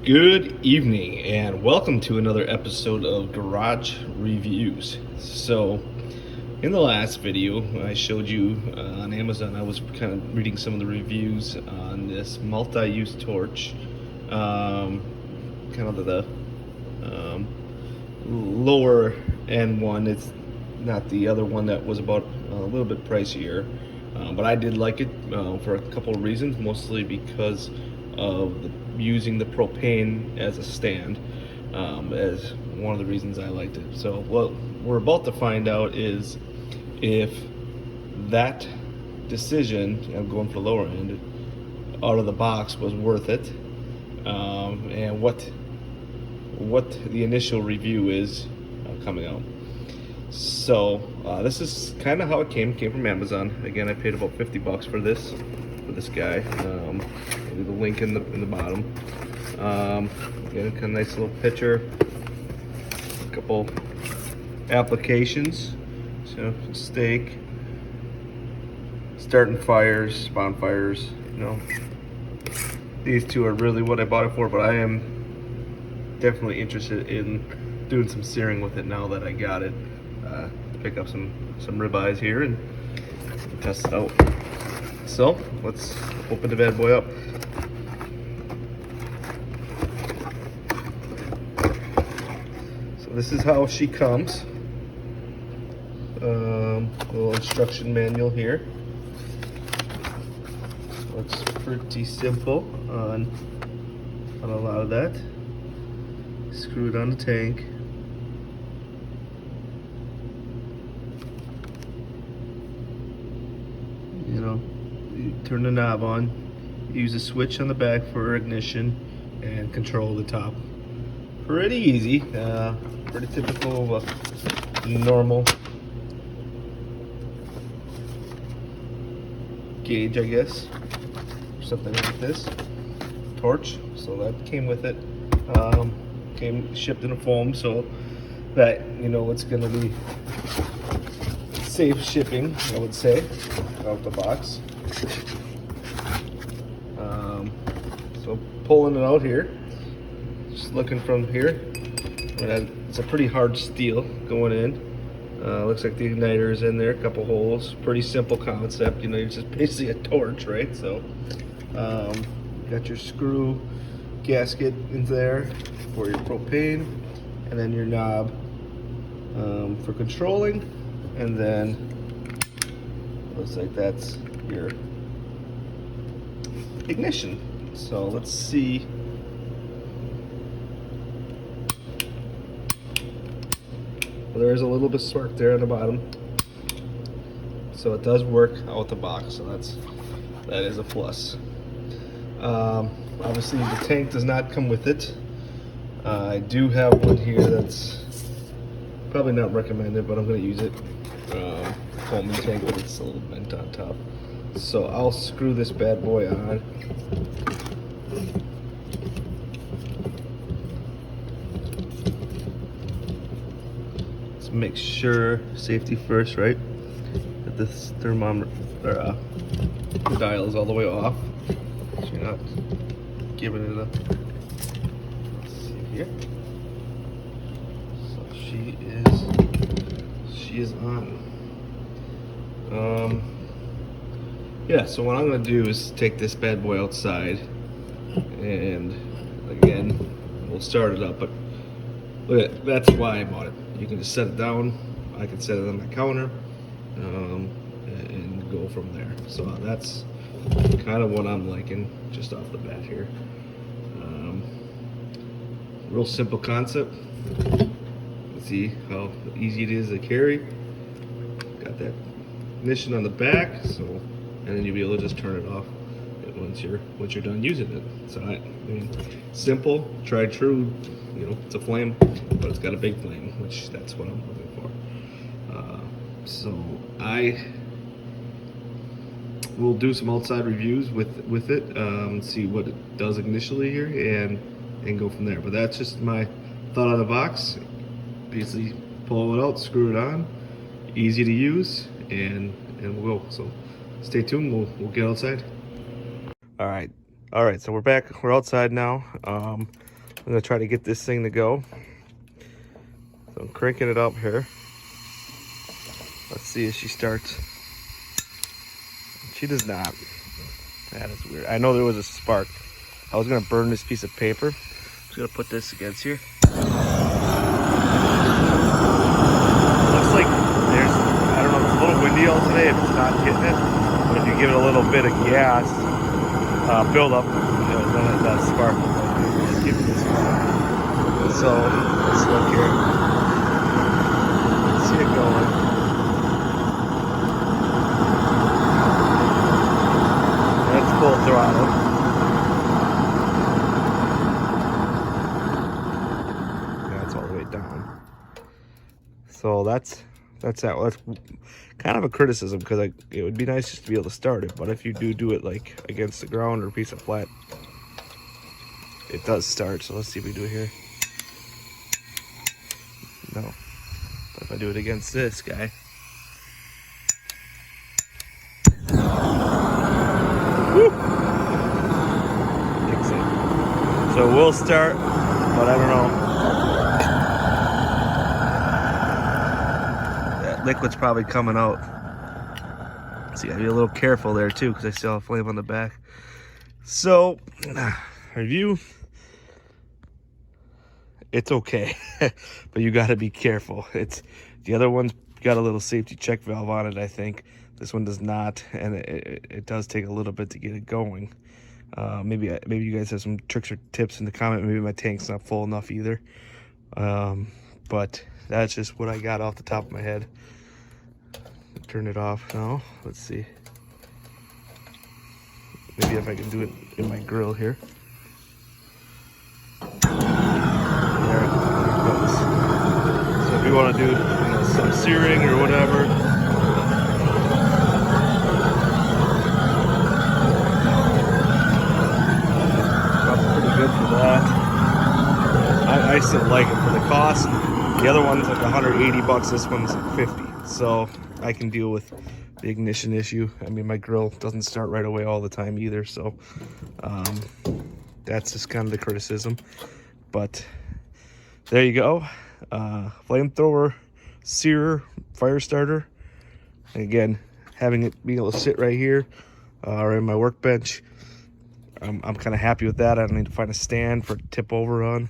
Good evening and welcome to another episode of Garage Reviews. So in the last video I showed you on Amazon, I was kind of reading some of the reviews on this multi-use torch, kind of the lower end one. It's not the other one that was about a little bit pricier, but I did like it for a couple of reasons, mostly because of using the propane as a stand, as one of the reasons I liked it. So what we're about to find out is if that decision of going for the lower end out of the box was worth it, and what the initial review is coming out. So this is kind of how it came from Amazon. Again, I paid about $50 for this guy. The link in the bottom. Again, kind of nice little picture. A couple applications. So steak, starting fires, bonfires. You know, these two are really what I bought it for. But I am definitely interested in doing some searing with it now that I got it. Pick up some ribeyes here and test it out. So let's open the bad boy up. So this is how she comes. Little instruction manual here. Looks pretty simple on a lot of that. Screw it on the tank. You know, you turn the knob on, use a switch on the back for ignition, and control the top. Pretty easy, pretty typical of a normal gauge, I guess, or something like this. Torch, so that came with it. Came shipped in a foam, so that you know it's gonna be safe shipping, I would say, out the box. So pulling it out here, just looking from here, it's a pretty hard steel going in. Looks like the igniter is in there, a couple holes. Pretty simple concept, you know, it's just basically a torch, right? So got your screw gasket in there for your propane, and then your knob for controlling, and then looks like that's your ignition. So let's see. Well, there is a little bit of spark there on the bottom, so it does work out the box, so that is a plus. Obviously the tank does not come with it. I do have one here that's probably not recommended, but I'm going to use it. Foaming tank, but it's a little bent on top. So I'll screw this bad boy on. Let's make sure, safety first, right? That this thermometer, or the dial is all the way off, so you're not giving it a. Let's see here. So she is on. Yeah, so what I'm gonna do is take this bad boy outside, and again, we'll start it up, but look at, that's why I bought it. You can just set it down, I can set it on my counter, and go from there. So that's kind of what I'm liking just off the bat here. Real simple concept. See how easy it is to carry. Got that ignition on the back, so, and then you'll be able to just turn it off once you're done using it. So I mean, simple, tried true. You know, it's a flame, but it's got a big flame, which that's what I'm looking for. So I will do some outside reviews with it, see what it does initially here, and go from there. But that's just my thought out of the box. Basically, pull it out, screw it on, easy to use, and we'll go. So stay tuned. We'll get outside. All right. So we're back. We're outside now. I'm gonna try to get this thing to go. So I'm cranking it up here. Let's see if she starts. She does not. That is weird. I know there was a spark. I was gonna burn this piece of paper. I'm just gonna put this against here. Looks like there's, I don't know, it's a little windy out today if it's not hitting it. But if you give it a little bit of gas, build up, then it does spark. Just keep it this way. So let's look here. See it going. That's full throttle. That's all the way down. So that's that. That's kind of a criticism, because it would be nice just to be able to start it. But if you do it like against the ground or a piece of flat, it does start. So let's see if we do it here. No. But if I do it against this guy. Woo! Kicks in. So we'll start, but I don't know. That liquid's probably coming out. So you gotta be a little careful there too, because I still have flame on the back. So, review. It's okay, but you got to be careful. It's the other one's got a little safety check valve on it, I think. This one does not, and it does take a little bit to get it going. Maybe you guys have some tricks or tips in the comment. Maybe my tank's not full enough either. But that's just what I got off the top of my head. Turn it off now. Let's see. Maybe if I can do it in my grill here. So if you want to do some searing or whatever, that's pretty good for that. I still like it for the cost. The other one's like 180 bucks. This one's like 50. So I can deal with the ignition issue. I mean, my grill doesn't start right away all the time either. So that's just kind of the criticism. But there you go. Flamethrower Sear fire starter. And again, having it being able to sit right here or in my workbench, I'm kind of happy with that. I don't need to find a stand for tip over on.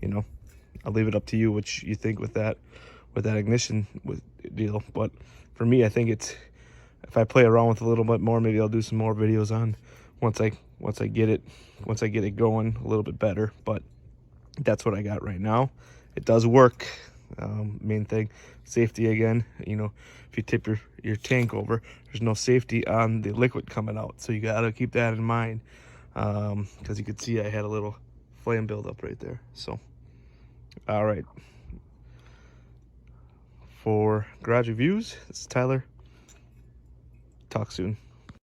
You know, I'll leave it up to you what you think with that ignition deal. But for me, I think it's, if I play around with it a little bit more, maybe I'll do some more videos on once I get it going a little bit better. But that's what I got right now. It does work. Main thing, safety again. You know, if you tip your tank over, there's no safety on the liquid coming out, so you gotta keep that in mind, because you could see I had a little flame buildup right there. So all right, for Garage Reviews, this is Tyler. Talk soon.